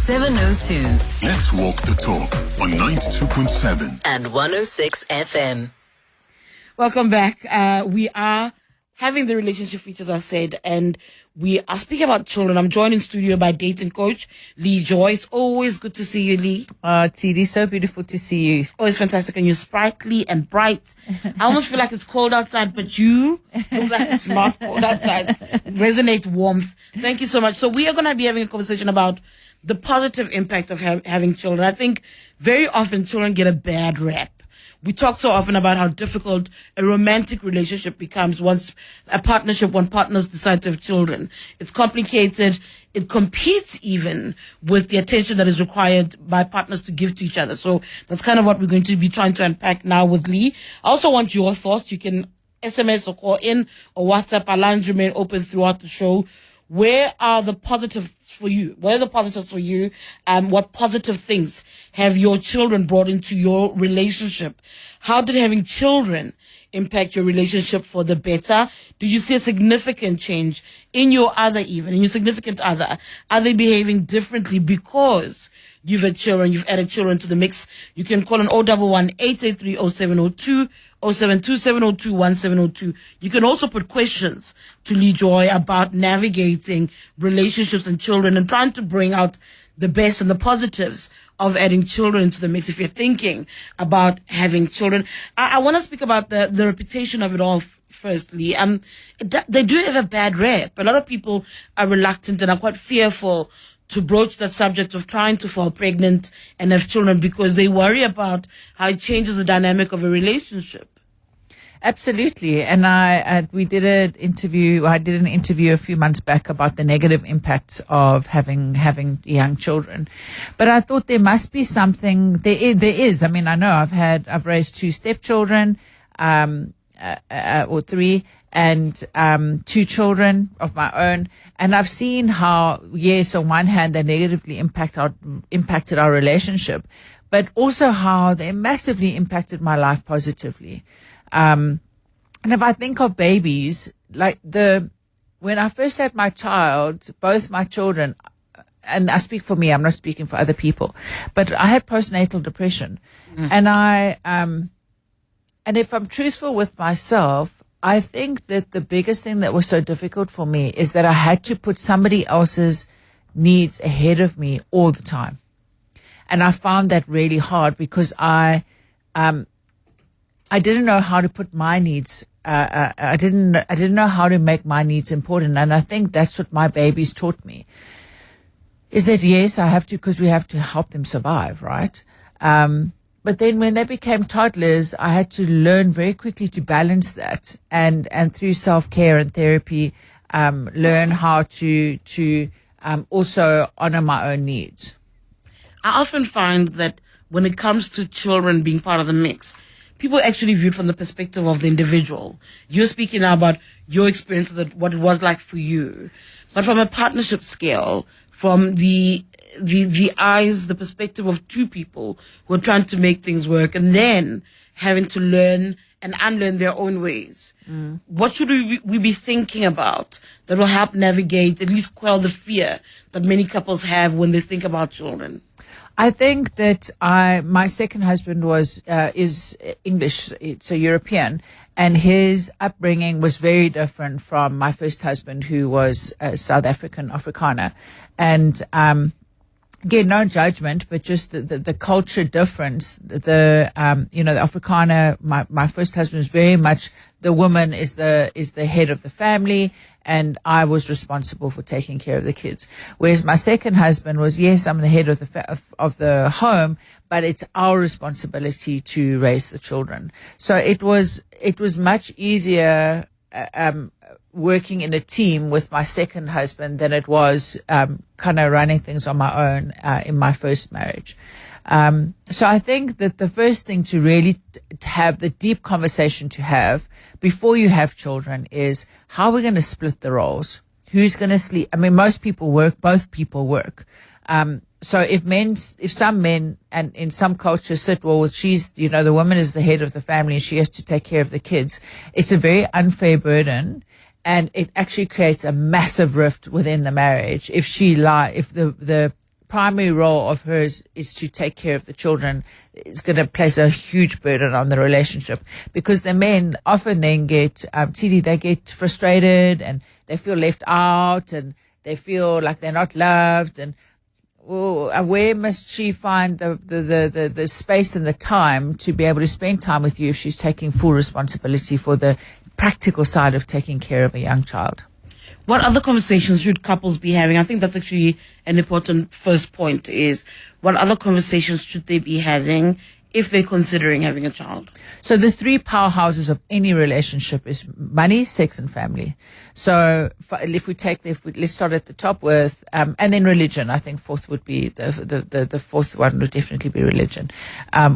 702. Let's walk the talk on 92.7 and 106 FM. Welcome back. We are having the relationship features, I said, and we are speaking about children. I'm joined in studio by dating coach Leigh Joy. It's always good to see you, Leigh. Tshidi, so beautiful to see you. Always fantastic, and you're sprightly and bright. I almost feel like it's cold outside, but you look like it's not cold outside. Resonate warmth. Thank you so much. So we are going to be having a conversation about the positive impact of having children. I think very often children get a bad rap. We talk so often about how difficult a romantic relationship becomes once a partnership, when partners decide to have children. It's complicated. It competes even with the attention that is required by partners to give to each other. So that's kind of what we're going to be trying to unpack now with Leigh. I also want your thoughts. You can SMS or call in or WhatsApp. Our lines remain open throughout the show. Where are the positives for you? What are the positives for you? What positive things have your children brought into your relationship? How did having children impact your relationship for the better? Do you see a significant change in your significant other? Are they behaving differently because you've had children, you've added children to the mix? You can call on 011-883-0702, 072-702-1702. You can also put questions to Leigh Joy about navigating relationships and children and trying to bring out the best and the positives of adding children into the mix if you're thinking about having children. I want to speak about the reputation of it all firstly. They do have a bad rep. A lot of people are reluctant and are quite fearful to broach that subject of trying to fall pregnant and have children because they worry about how it changes the dynamic of a relationship. Absolutely. And I did an interview a few months back about the negative impacts of having young children. But I thought there must be something, there is. I mean, I know I've raised 2 stepchildren, or 3, and 2 children of my own. And I've seen how, yes, on one hand, they negatively impacted our relationship, but also how they massively impacted my life positively. And if I think of babies, when I first had my child, both my children, and I speak for me, I'm not speaking for other people, but I had postnatal depression. And and if I'm truthful with myself, I think that the biggest thing that was so difficult for me is that I had to put somebody else's needs ahead of me all the time. And I found that really hard because I didn't know how to put my needs. I didn't know how to make my needs important, and I think that's what my babies taught me. Is that yes, I have to, because we have to help them survive, right? But then when they became toddlers, I had to learn very quickly to balance that, and through self-care and therapy, learn how to also honor my own needs. I often find that when it comes to children being part of the mix, people actually view it from the perspective of the individual. You're speaking now about your experience, what it was like for you. But from a partnership scale, from the eyes, the perspective of 2 people who are trying to make things work and then having to learn and unlearn their own ways. What should we be thinking about that will help navigate, at least quell the fear that many couples have when they think about children? I think that my second husband is English, so European, and his upbringing was very different from my first husband, who was South African, Afrikaner. And again, no judgment, but just the culture difference. The Afrikaner, my first husband was very much, the woman is the head of the family, and I was responsible for taking care of the kids. Whereas my second husband was, yes, I'm the head of the home, but it's our responsibility to raise the children. So it was much easier working in a team with my second husband than it was kind of running things on my own in my first marriage. So I think that the first thing to really have the deep conversation to have before you have children is, how are we going to split the roles? Who's going to sleep? I mean, most people work, both people work. So if some men and in some cultures sit, well, she's, the woman is the head of the family and she has to take care of the kids, it's a very unfair burden. And it actually creates a massive rift within the marriage if the primary role of hers is to take care of the children, is going to place a huge burden on the relationship, because the men often then get, Tshidi, they get frustrated and they feel left out and they feel like they're not loved. And where must she find the space and the time to be able to spend time with you if she's taking full responsibility for the practical side of taking care of a young child? What other conversations should couples be having? I think that's actually an important first point, is what other conversations should they be having if they're considering having a child? So the three powerhouses of any relationship is money, sex, and family. So if we let's start at the top with, and then religion. I think fourth would be the fourth one would definitely be religion,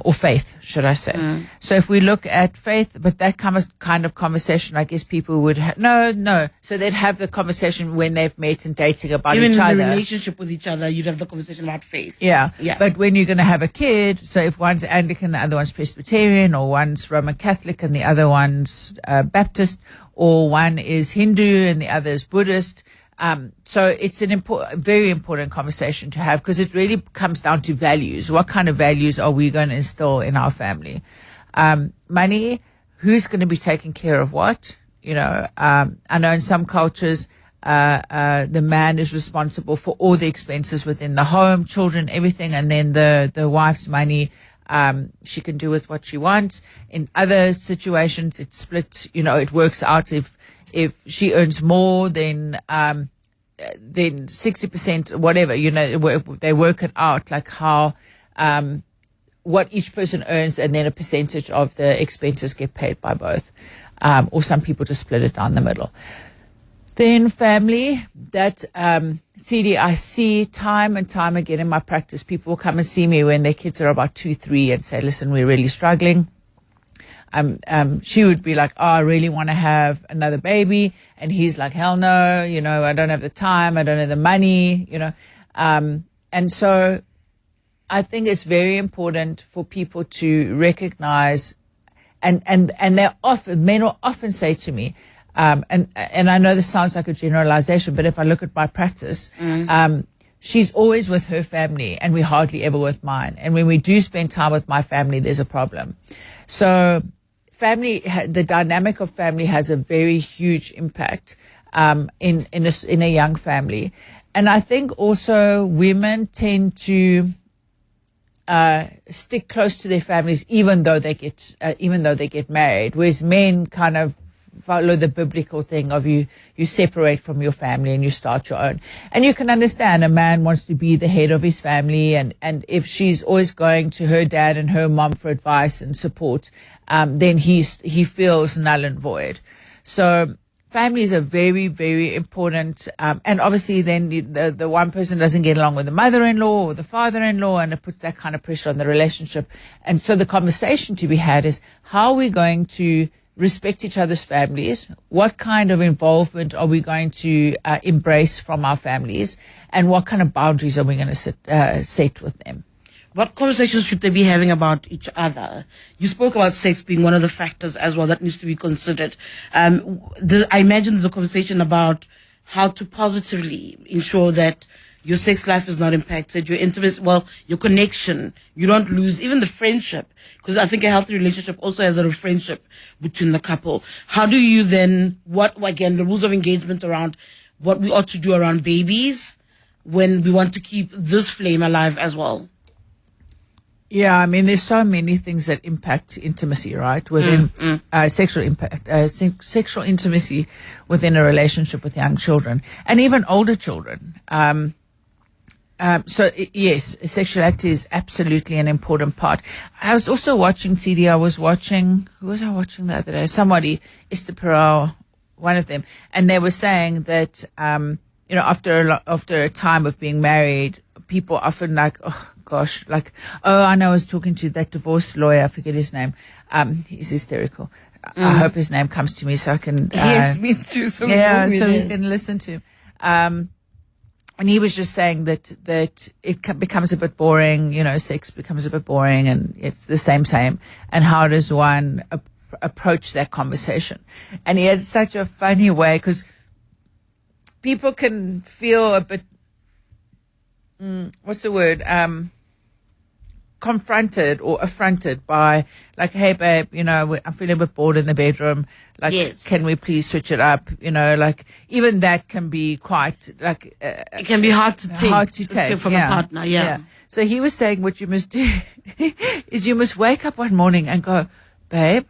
or faith, should I say? So if we look at faith, but that kind of conversation, I guess people would no. So they'd have the conversation when they've met and dating about Even each other. in the relationship with each other, you'd have the conversation about faith. Yeah. Yeah. But when you're going to have a kid, so if one's Anglican, the other one's Presbyterian, or one's Roman Catholic and the other one's Baptist, or one is Hindu and the other is Buddhist. So it's an very important conversation to have, because it really comes down to values. What kind of values are we going to instill in our family? Money, who's going to be taking care of what? I know in some cultures, the man is responsible for all the expenses within the home, children, everything, and then the wife's money, she can do with what she wants. In other situations, it's split. It works out. If she earns more, then 60%, whatever. They work it out, like how what each person earns, and then a percentage of the expenses get paid by both. Or some people just split it down the middle. Then family, that Tshidi, I see time and time again in my practice, people will come and see me when their kids are about 2, 3 and say, listen, we're really struggling. She would be like, I really want to have another baby. And he's like, hell no, I don't have the time, I don't have the money, and so I think it's very important for people to recognize, and men will often say to me, and I know this sounds like a generalization, but if I look at my practice, she's always with her family and we hardly ever with mine. And when we do spend time with my family, there's a problem. So family, the dynamic of family has a very huge impact in a young family. And I think also women tend to stick close to their families even though they get married, whereas men kind of follow the biblical thing of you separate from your family and you start your own. And you can understand a man wants to be the head of his family, and if she's always going to her dad and her mom for advice and support, then he feels null and void. So families are very, very important. And obviously then the one person doesn't get along with the mother-in-law or the father-in-law, and it puts that kind of pressure on the relationship. And so the conversation to be had is, how are we going to respect each other's families? What kind of involvement are we going to embrace from our families? And what kind of boundaries are we going to set with them? What conversations should they be having about each other? You spoke about sex being one of the factors as well that needs to be considered. I imagine there's a conversation about how to positively ensure that your sex life is not impacted, your intimacy, your connection, you don't lose, even the friendship. Because I think a healthy relationship also has a friendship between the couple. How do you then, the rules of engagement around what we ought to do around babies when we want to keep this flame alive as well? Yeah, I mean, there's so many things that impact intimacy, right? Within sexual intimacy within a relationship with young children and even older children. Yes, sexuality is absolutely an important part. I was also watching Tshidi. Who was I watching the other day? Somebody, Esther Perel, one of them. And they were saying that, after a time of being married, people often I know I was talking to that divorce lawyer, I forget his name. He's hysterical. I hope his name comes to me so I can. Yes, me too. So we can listen to him. And he was just saying that it becomes a bit boring, sex becomes a bit boring and it's the same. And how does one approach that conversation? And he had such a funny way, because people can feel a bit what's the word? Confronted or affronted by, like, hey babe, I'm feeling a bit bored in the bedroom, like, Yes. can we please switch it up, like, even that can be quite, like, It can be hard to take, from a partner. Yeah. So he was saying what you must do is you must wake up one morning and go, babe,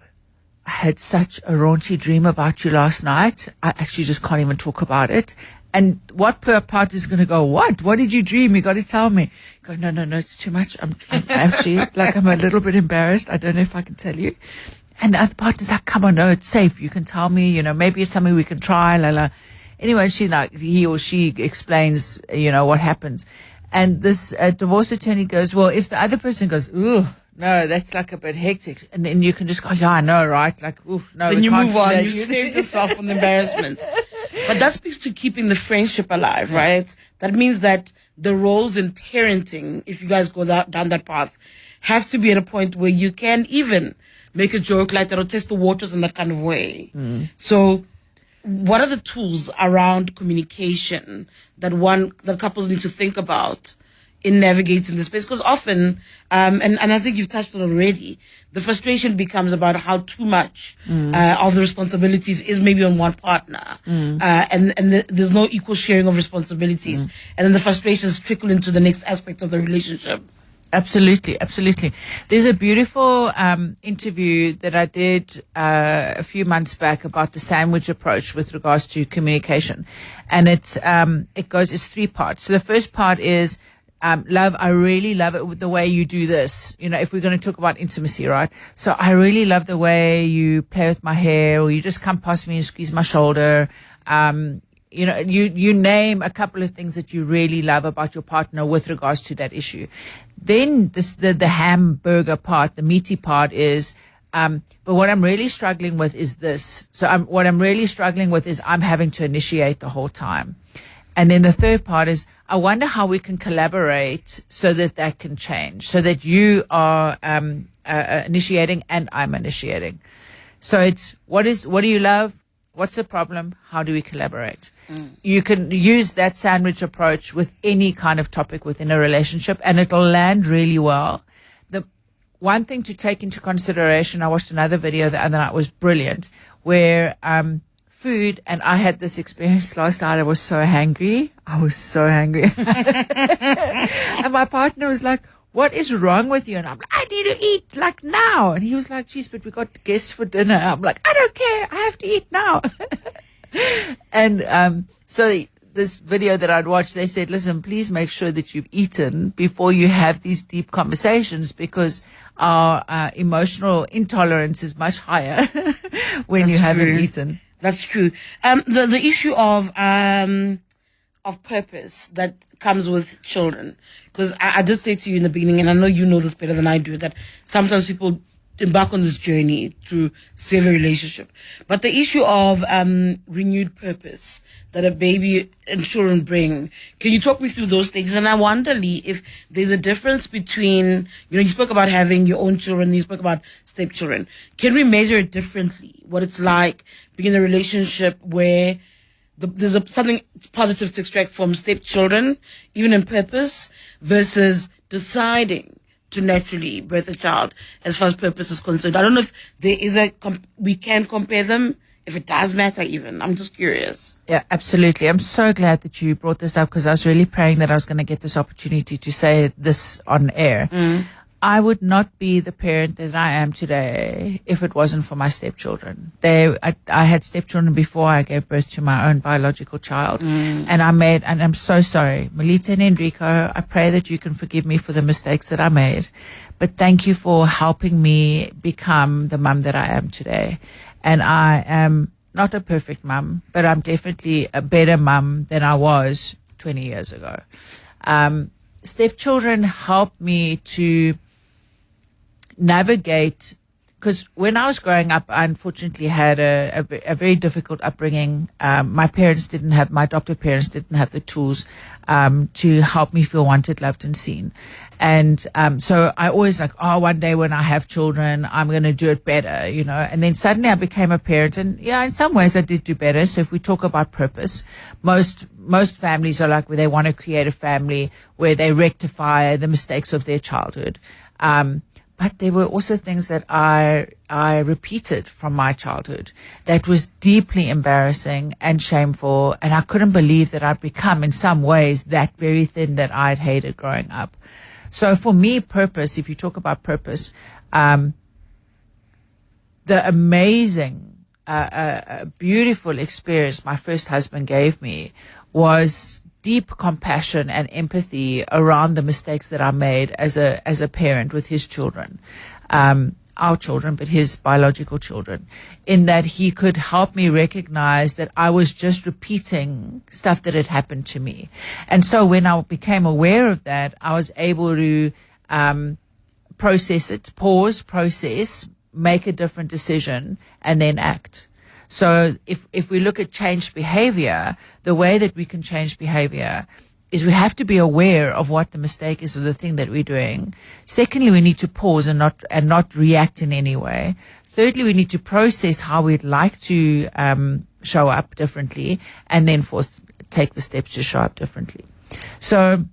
I had such a raunchy dream about you last night, I actually just can't even talk about it. And what per part is going to go, what did you dream? You got to tell me. Go, no, it's too much. I'm actually, like, I'm a little bit embarrassed. I don't know if I can tell you. And the other part is like, come on, no, it's safe. You can tell me, maybe it's something we can try, Anyway, he or she explains, what happens. And this divorce attorney goes, well, if the other person goes, ooh, no, that's like a bit hectic. And then you can just go, yeah, I know, right? Like, oof, no, Then you can't move do on. that. You save yourself from the embarrassment. But that speaks to keeping the friendship alive, right? That means that the roles in parenting, if you guys go down that path, have to be at a point where you can even make a joke like that or test the waters in that kind of way. So what are the tools around communication that couples need to think about in navigating the space? Because often, and I think you've touched on already, the frustration becomes about how too much of the responsibilities is maybe on one partner, and there's no equal sharing of responsibilities, and then the frustrations trickle into the next aspect of the relationship. Absolutely. There's a beautiful interview that I did a few months back about the sandwich approach with regards to communication, and it's 3 parts. So the first part is, love, I really love it with the way you do this. If we're going to talk about intimacy, right? So I really love the way you play with my hair, or you just come past me and squeeze my shoulder. You name a couple of things that you really love about your partner with regards to that issue. Then the hamburger part, the meaty part is, but what I'm really struggling with is this. So what I'm really struggling with is I'm having to initiate the whole time. And then the third part is, I wonder how we can collaborate so that can change, so that you are initiating and I'm initiating. So it's, what do you love? What's the problem? How do we collaborate? You can use that sandwich approach with any kind of topic within a relationship, and it'll land really well. The one thing to take into consideration, I watched another video the other night, was brilliant, where food, and I had this experience last night. I was so hangry. And my partner was like, what is wrong with you? And I'm like, I need to eat like now. And he was like, geez, but we got guests for dinner. I'm like, I don't care. I have to eat now. And so this video that I'd watched, they said, listen, please make sure that you've eaten before you have these deep conversations, because our emotional intolerance is much higher when you haven't eaten. That's true. The issue of purpose that comes with children, because I did say to you in the beginning, and I know you know this better than I do, that sometimes people embark on this journey to save a relationship. But the issue of renewed purpose that a baby and children bring, can you talk me through those stages? And I wonder, Leigh, if there's a difference between, you spoke about having your own children, you spoke about stepchildren. Can we measure it differently? What it's like being in a relationship where there's something positive to extract from stepchildren, even in purpose, versus deciding to naturally birth a child as far as purpose is concerned. I don't know if there is we can compare them, if it does matter even. I'm just curious. Yeah, absolutely. I'm so glad that you brought this up, because I was really praying that I was going to get this opportunity to say this on air. I would not be the parent that I am today if it wasn't for my stepchildren. I had stepchildren before I gave birth to my own biological child. And I'm so sorry. Melita and Enrico, I pray that you can forgive me for the mistakes that I made. But thank you for helping me become the mum that I am today. And I am not a perfect mum, but I'm definitely a better mum than I was 20 years ago. Stepchildren help me to navigate because when I was growing up, I unfortunately had a very difficult upbringing. My adoptive parents didn't have the tools to help me feel wanted, loved, and seen. And so I always one day when I have children, I'm going to do it better, And then suddenly I became a parent, and in some ways I did do better. So if we talk about purpose, most families are where they want to create a family where they rectify the mistakes of their childhood. But there were also things that I repeated from my childhood that was deeply embarrassing and shameful, and I couldn't believe that I'd become, in some ways, that very thing that I'd hated growing up. So for me, purpose, if you talk about purpose, the amazing, beautiful experience my first husband gave me was deep compassion and empathy around the mistakes that I made as a parent with his children, our children, but his biological children, in that he could help me recognize that I was just repeating stuff that had happened to me. And so when I became aware of that, I was able to process it, pause, process, make a different decision, and then act. So if we look at changed behavior, the way that we can change behavior is we have to be aware of what the mistake is or the thing that we're doing. Secondly, we need to pause and not react in any way. Thirdly, we need to process how we'd like to show up differently, and then fourth, take the steps to show up differently. So,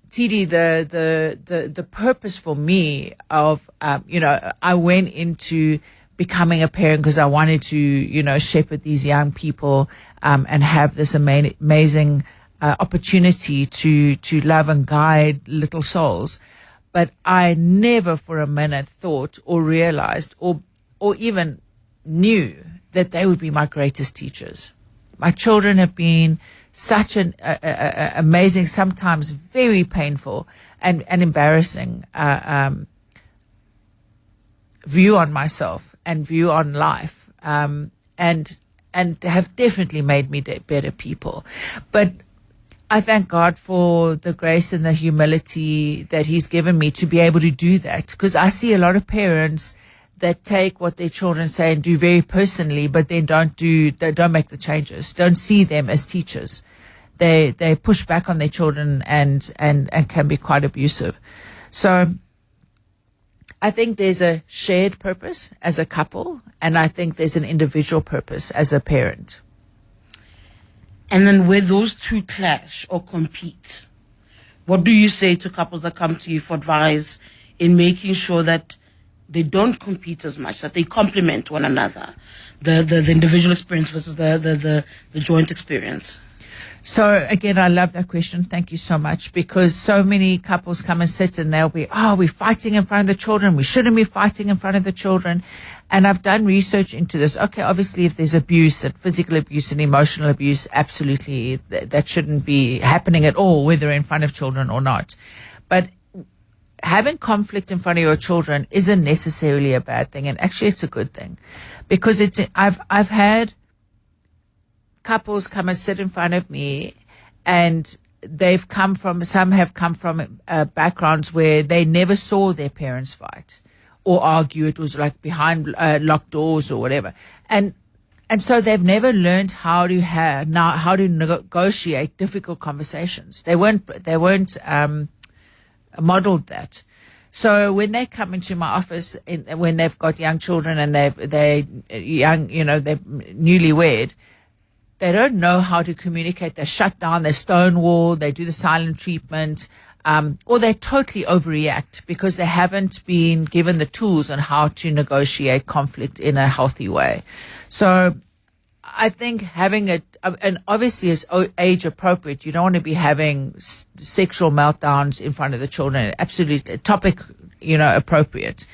Tshidi, the purpose for me of I went into becoming a parent because I wanted to shepherd these young people and have this amazing opportunity to love and guide little souls. But I never for a minute thought or realized or even knew that they would be my greatest teachers. My children have been such an amazing, sometimes very painful and embarrassing view on myself and view on life, and have definitely made me better people. But I thank God for the grace and the humility that He's given me to be able to do that, because I see a lot of parents that take what their children say and do very personally, but then don't make the changes, don't see them as teachers. They push back on their children and can be quite abusive. So I think there's a shared purpose as a couple, and I think there's an individual purpose as a parent. And then where those two clash or compete, what do you say to couples that come to you for advice in making sure that they don't compete as much, that they complement one another, the individual experience versus the joint experience? So again, I love that question. Thank you so much, because so many couples come and sit and they'll be, we're fighting in front of the children. We shouldn't be fighting in front of the children. And I've done research into this. Okay, obviously if there's abuse and physical abuse and emotional abuse, absolutely that shouldn't be happening at all, whether in front of children or not. But having conflict in front of your children isn't necessarily a bad thing. And actually it's a good thing, because I've had couples come and sit in front of me, and some have come from backgrounds where they never saw their parents fight or argue. It was like behind locked doors or whatever. And so they've never learned how to negotiate difficult conversations. They weren't modeled that. So when they come into my office, when they've got young children and they're young, they're newlywed, they don't know how to communicate. They shut down, they stonewall, they do the silent treatment, or they totally overreact because they haven't been given the tools on how to negotiate conflict in a healthy way. So I think having it, and obviously it's age appropriate. You don't want to be having sexual meltdowns in front of the children. Absolutely topic, appropriate.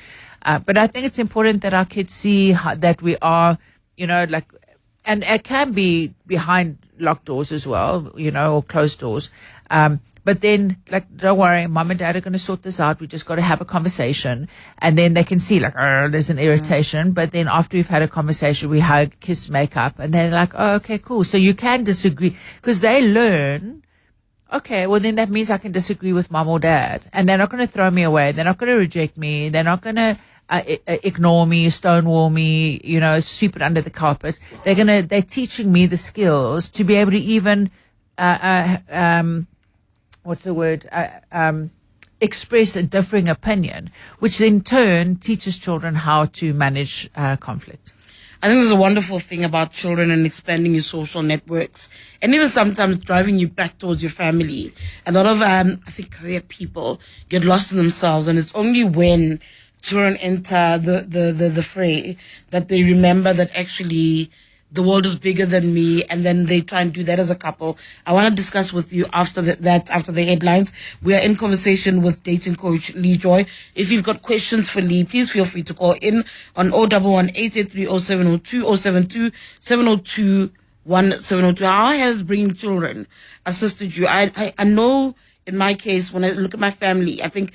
But I think it's important that our kids see that we are, and it can be behind locked doors as well, or closed doors. But then, don't worry, mom and dad are going to sort this out. We just got to have a conversation. And then they can see, there's an irritation. But then after we've had a conversation, we hug, kiss, make up. And they're like, oh, okay, cool. So you can disagree, because they learn okay, well then that means I can disagree with mom or dad, and they're not going to throw me away. They're not going to reject me. They're not going to ignore me, stonewall me, sweep it under the carpet. They're teaching me the skills to be able to even, what's the word? Express a differing opinion, which in turn teaches children how to manage conflict. I think there's a wonderful thing about children and expanding your social networks, and even sometimes driving you back towards your family. A lot of, I think, career people get lost in themselves, and it's only when children enter the fray that they remember that actually the world is bigger than me, and then they try and do that as a couple. I want to discuss with you after after the headlines. We are in conversation with dating coach Leigh Joy. If you've got questions for Leigh, please feel free to call in on 011-883-0702 or 72-702-1702. How has bringing children assisted you? I know in my case, when I look at my family, I think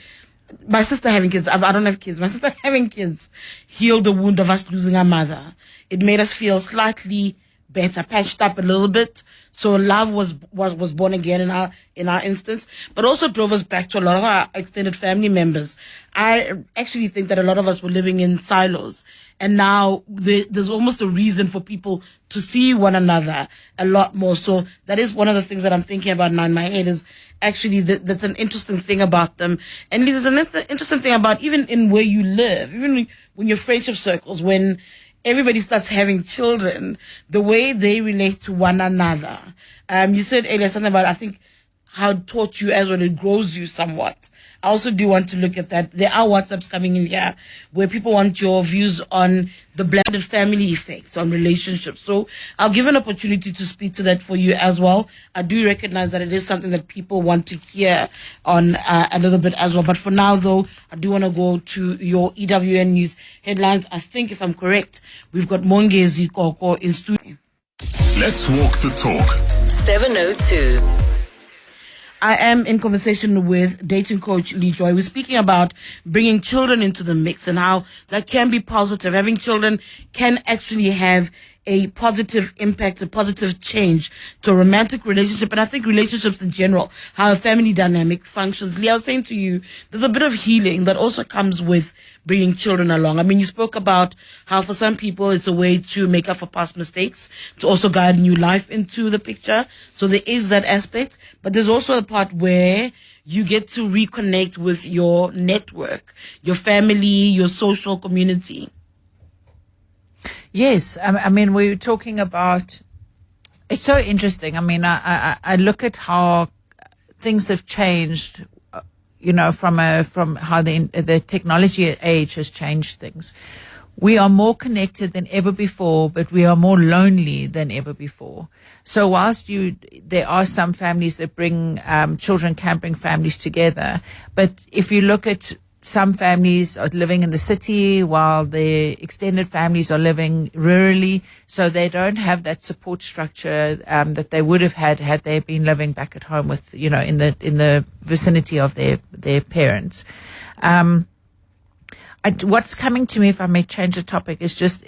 my sister having kids, I don't have kids, my sister having kids healed the wound of us losing our mother. It made us feel slightly better, patched up a little bit. So love was born again in our instance, but also drove us back to a lot of our extended family members. I actually think that a lot of us were living in silos, and now there's almost a reason for people to see one another a lot more. So that is one of the things that I'm thinking about now in my head, is actually that's an interesting thing about them. And there's an interesting thing about even in where you live, even when your friendship circles, when everybody starts having children, the way they relate to one another. You said earlier something about, I think, how it taught you as well, it grows you somewhat. I also do want to look at that. There are WhatsApps coming in here where people want your views on the blended family effect on relationships. So I'll give an opportunity to speak to that for you as well. I do recognize that it is something that people want to hear on a little bit as well. But for now, though, I do want to go to your EWN News headlines. I think, if I'm correct, we've got Mongezi Koko in studio. Let's walk the talk. 702. I am in conversation with dating coach Leigh Joy. We're speaking about bringing children into the mix and how that can be positive. Having children can actually have a positive impact, a positive change to a romantic relationship, and I think relationships in general, how a family dynamic functions. Leigh, I was saying to you, there's a bit of healing that also comes with bringing children along. I mean, you spoke about how for some people it's a way to make up for past mistakes, to also guide new life into the picture. So there is that aspect, but there's also a part where you get to reconnect with your network, your family, your social community. Yes, I mean, we were talking about, it's so interesting. I mean, I look at how things have changed, from how the technology age has changed things. We are more connected than ever before, but we are more lonely than ever before. So whilst there are some families that bring children, can bring families together, but if you look at some families are living in the city while the extended families are living rurally, so they don't have that support structure that they would have had they been living back at home with, in the vicinity of their parents. What's coming to me, if I may change the topic, is just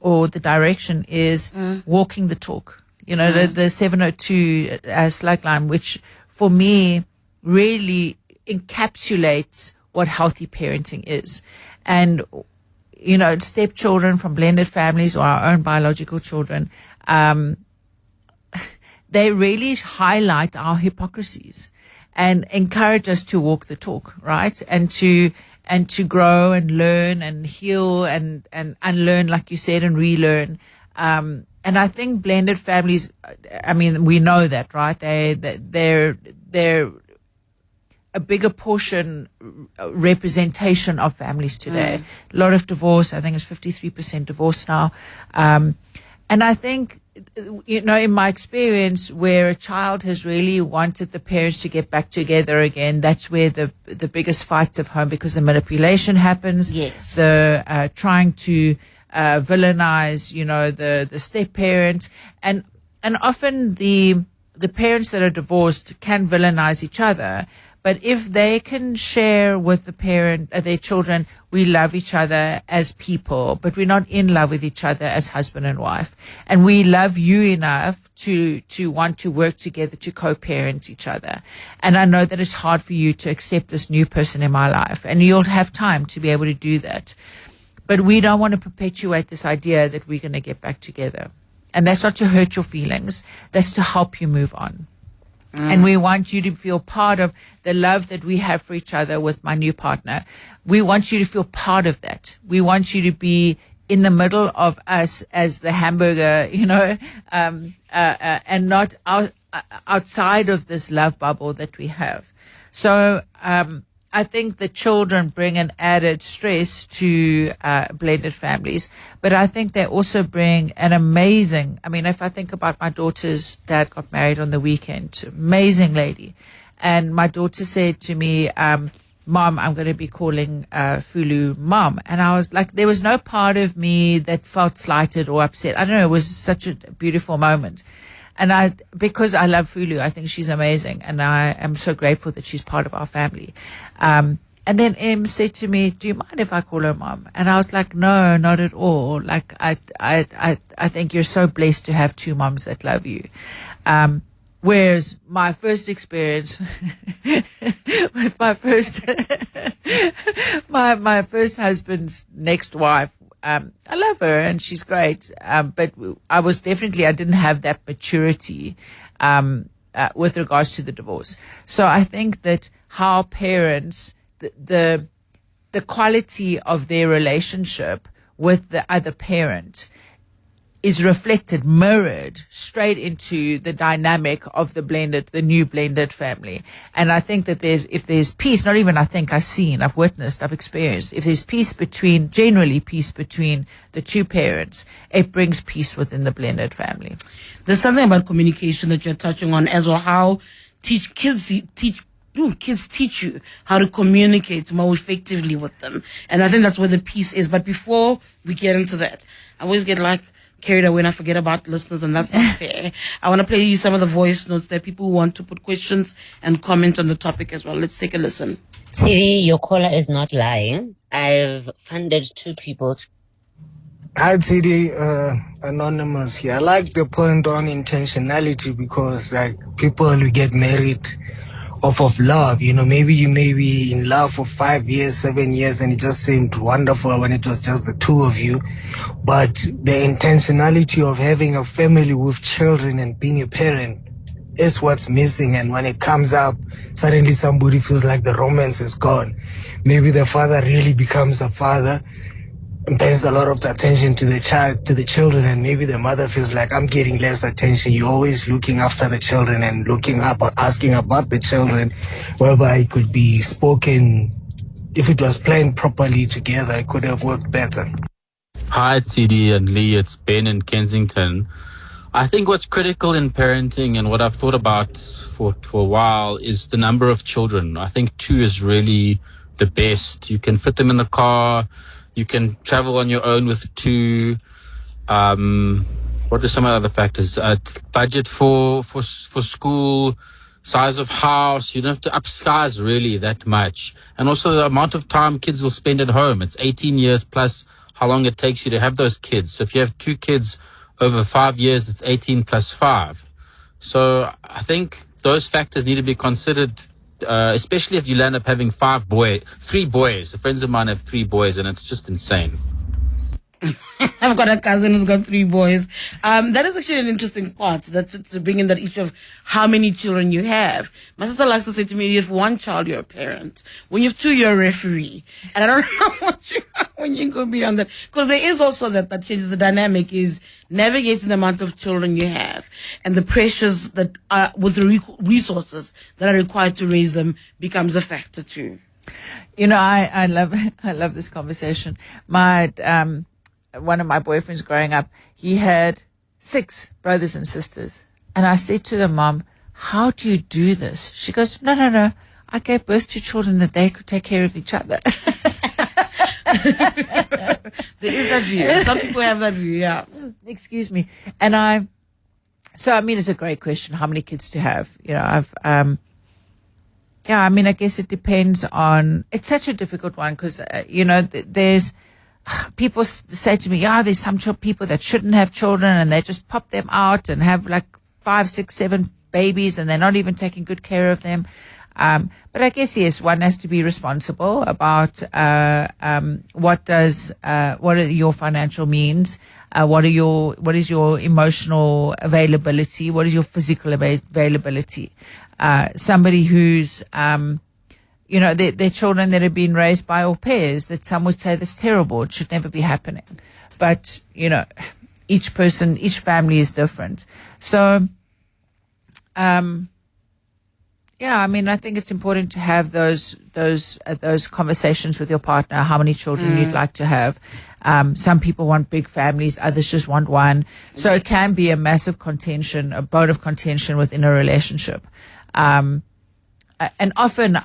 or the direction is walking the talk. The 702 slug line, which for me really encapsulates what healthy parenting is. And, stepchildren from blended families or our own biological children, they really highlight our hypocrisies and encourage us to walk the talk, right? And to grow and learn and heal and unlearn, like you said, and relearn. And I think blended families, I mean, we know that, right? They're a bigger portion representation of families today. A lot of divorce. I think it's 53% divorce now. And I think, in my experience, where a child has really wanted the parents to get back together again, that's where the biggest fights of home, because the manipulation happens. Yes. The trying to villainize, the step parent, and often the parents that are divorced can villainize each other. But if they can share with the parent, their children, we love each other as people, but we're not in love with each other as husband and wife. And we love you enough to want to work together to co-parent each other. And I know that it's hard for you to accept this new person in my life, and you'll have time to be able to do that. But we don't want to perpetuate this idea that we're going to get back together. And that's not to hurt your feelings. That's to help you move on. And we want you to feel part of the love that we have for each other with my new partner. We want you to feel part of that. We want you to be in the middle of us as the hamburger, and not outside of this love bubble that we have. So I think the children bring an added stress to blended families, but I think they also bring an amazing, if I think about my daughter's dad got married on the weekend, amazing lady. And my daughter said to me, Mom, I'm going to be calling Fulu Mom. And I was like, there was no part of me that felt slighted or upset. I don't know, it was such a beautiful moment. And because I love Fulu, I think she's amazing. And I am so grateful that she's part of our family. And then Em said to me, do you mind if I call her Mom? And I was like, no, not at all. Like, I think you're so blessed to have two moms that love you. Whereas my first experience with my first husband's next wife, I love her and she's great. But I didn't have that maturity, with regards to the divorce. So I think that how parents, the quality of their relationship with the other parent is reflected, mirrored straight into the dynamic of the new blended family. And I think that if there's peace, not even I think I've witnessed, I've experienced, if there's generally peace between the two parents, it brings peace within the blended family. There's something about communication that you're touching on as well, how kids teach you how to communicate more effectively with them. And I think that's where the peace is. But before we get into that, I always get carried away and I forget about listeners, and that's not fair. I want to play you some of the voice notes. There are people who want to put questions and comment on the topic as well. Let's take a listen. Tshidi, your caller is not lying. I've funded 2 people. Hi, Tshidi, Anonymous here. I like the point on intentionality because, people who get married off of love, maybe you may be in love for 5 years, 7 years, and it just seemed wonderful when it was just the two of you. But the intentionality of having a family with children and being a parent is what's missing. And when it comes up, suddenly somebody feels like the romance is gone. Maybe the father really becomes a father and pays a lot of the attention to the children, and maybe the mother feels like, I'm getting less attention. You're always looking after the children and asking about the children, whereby it could be spoken. If it was planned properly together, it could have worked better. Hi, Tshidi and Leigh. It's Ben in Kensington. I think what's critical in parenting, and what I've thought about for a while, is the number of children. I think 2 is really the best. You can fit them in the car. You can travel on your own with 2. What are some other factors? Budget for school, size of house. You don't have to upsize really that much. And also the amount of time kids will spend at home. It's 18 years plus how long it takes you to have those kids. So if you have 2 kids over 5 years, it's 18 plus 5. So I think those factors need to be considered, especially if you land up having 3 boys. Friends of mine have 3 boys, and it's just insane. I've got a cousin who's got 3 boys. That is actually an interesting part, that to bring in that each of how many children you have. My sister likes to say to me, you have 1 child, you're a parent. When you have 2, you're a referee. And I don't know what you are when you go beyond that. Because there is also that changes the dynamic, is navigating the amount of children you have and the pressures that are with the resources that are required to raise them becomes a factor too. I love this conversation. One of my boyfriends growing up, he had 6 brothers and sisters. And I said to the mom, how do you do this? She goes, no. I gave birth to children that they could take care of each other. There is that view. Some people have that view, yeah. Excuse me. And it's a great question, how many kids to have. Yeah, I mean, I guess it depends on. It's such a difficult one because there's people say to me, yeah, there's some people that shouldn't have children and they just pop them out and have like 5, 6, 7 babies and they're not even taking good care of them. But I guess, yes, one has to be responsible about what are your financial means, what is your emotional availability, what is your physical availability. Somebody who's they're children that have been raised by au pairs, that some would say that's terrible, it should never be happening. But, each family is different. So, yeah, I mean, I think it's important to have those conversations with your partner, how many children you'd like to have. Some people want big families, others just want one. So it can be a massive contention, a bone of contention within a relationship. And often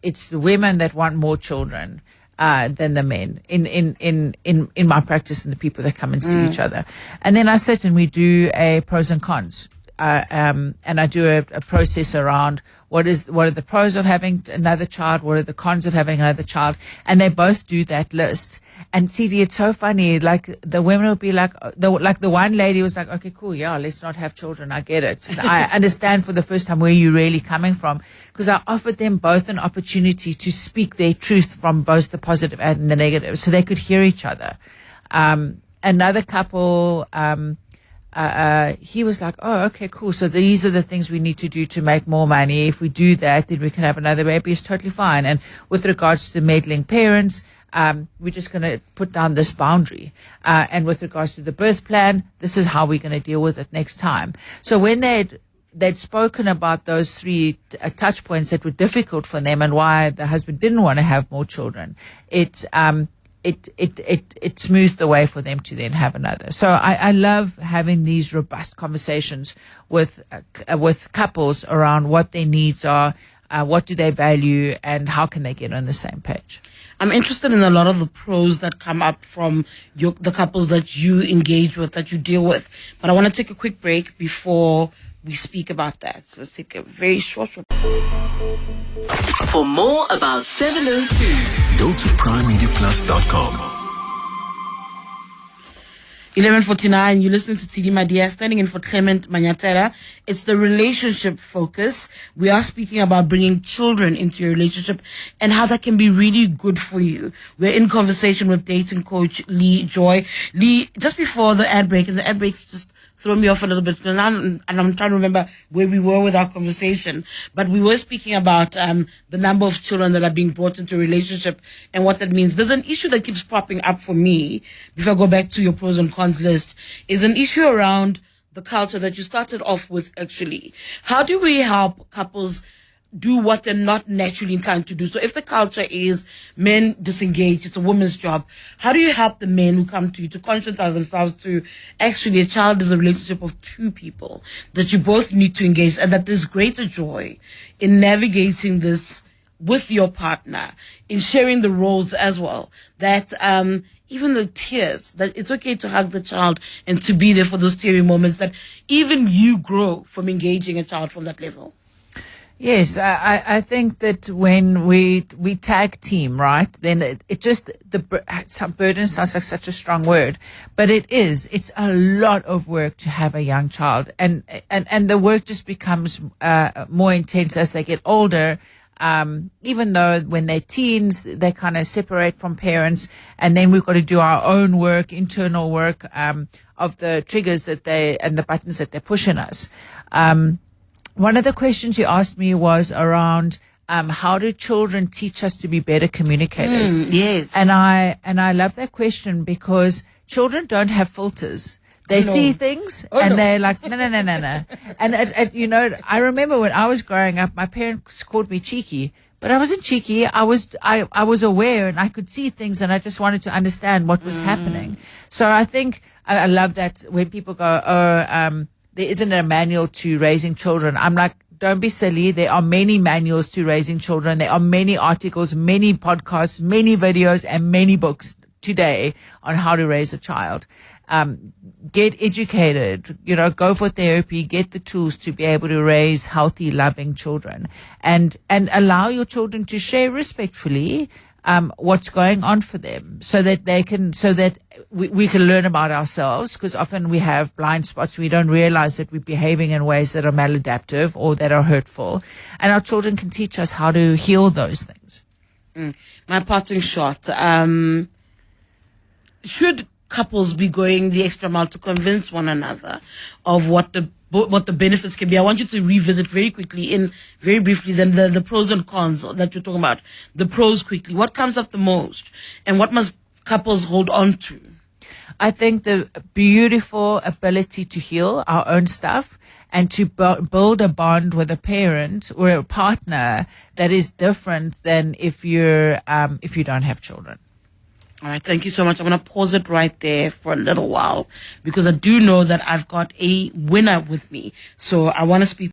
it's the women that want more children than the men in my practice, and the people that come and see each other. And then I sit and we do a pros and cons. And I do a process around what are the pros of having another child, what are the cons of having another child, and they both do that list. And Tshidi, it's so funny. Like the women will be like the one lady was like, okay, cool, yeah, let's not have children. I get it. And I understand for the first time where you're really coming from, because I offered them both an opportunity to speak their truth from both the positive and the negative, so they could hear each other. Another couple. He was like, oh, okay, cool. So these are the things we need to do to make more money. If we do that, then we can have another baby. It's totally fine. And with regards to meddling parents, we're just going to put down this boundary. And with regards to the birth plan, this is how we're going to deal with it next time. So when they'd spoken about those 3 touch points that were difficult for them and why the husband didn't want to have more children, it smoothed the way for them to then have another. So I love having these robust conversations with couples around what their needs are, what do they value, and how can they get on the same page. I'm interested in a lot of the pros that come up from the couples that you engage with, that you deal with. But I want to take a quick break before we speak about that. So let's take a very short For more about 702, go to primemediaplus.com. 11:49, you're listening to Tshidi Madia, standing in for Clement Manyathela. It's the relationship focus. We are speaking about bringing children into your relationship and how that can be really good for you. We're in conversation with dating coach Leigh Joy. Leigh, just before the ad break, and the ad breaks just throw me off a little bit, and I'm trying to remember where we were with our conversation, but we were speaking about the number of children that are being brought into a relationship and what that means. There's an issue that keeps popping up for me, before I go back to your pros and cons list, is an issue around the culture that you started off with, actually. How do we help couples do what they're not naturally inclined to do? So if the culture is men disengage, it's a woman's job, how do you help the men who come to you to conscientize themselves to actually a child is a relationship of 2 people, that you both need to engage, and that there's greater joy in navigating this with your partner, in sharing the roles as well, that even the tears, that it's okay to hug the child and to be there for those teary moments, that even you grow from engaging a child from that level? Yes, I think that when we tag team, right, then it just, some burden sounds like such a strong word, but it's a lot of work to have a young child, and the work just becomes more intense as they get older. Even though when they're teens, they kind of separate from parents, and then we've got to do our own work, internal work, of the triggers and the buttons that they push in us. One of the questions you asked me was around how do children teach us to be better communicators? Yes. And I love that question, because children don't have filters. They see things and they're like, no. And I remember when I was growing up, my parents called me cheeky, but I wasn't cheeky. I was aware, and I could see things, and I just wanted to understand what was happening. So I think I love that when people go, there isn't a manual to raising children. I'm like, don't be silly. There are many manuals to raising children. There are many articles, many podcasts, many videos, and many books today on how to raise a child. get educated, go for therapy, get the tools to be able to raise healthy, loving children, and allow your children to share respectfully what's going on for them, so that we can learn about ourselves, because often we have blind spots. We don't realize that we're behaving in ways that are maladaptive or that are hurtful, and our children can teach us how to heal those things. My parting shot. Should couples be going the extra mile to convince one another of what the benefits can be? I want you to revisit very briefly, then the pros and cons that you're talking about. The pros quickly. What comes up the most, and what must couples hold on to? I think the beautiful ability to heal our own stuff and to build a bond with a parent or a partner that is different than if you don't have children. All right, thank you so much. I'm going to pause it right there for a little while, because I do know that I've got a winner with me. So I want to speak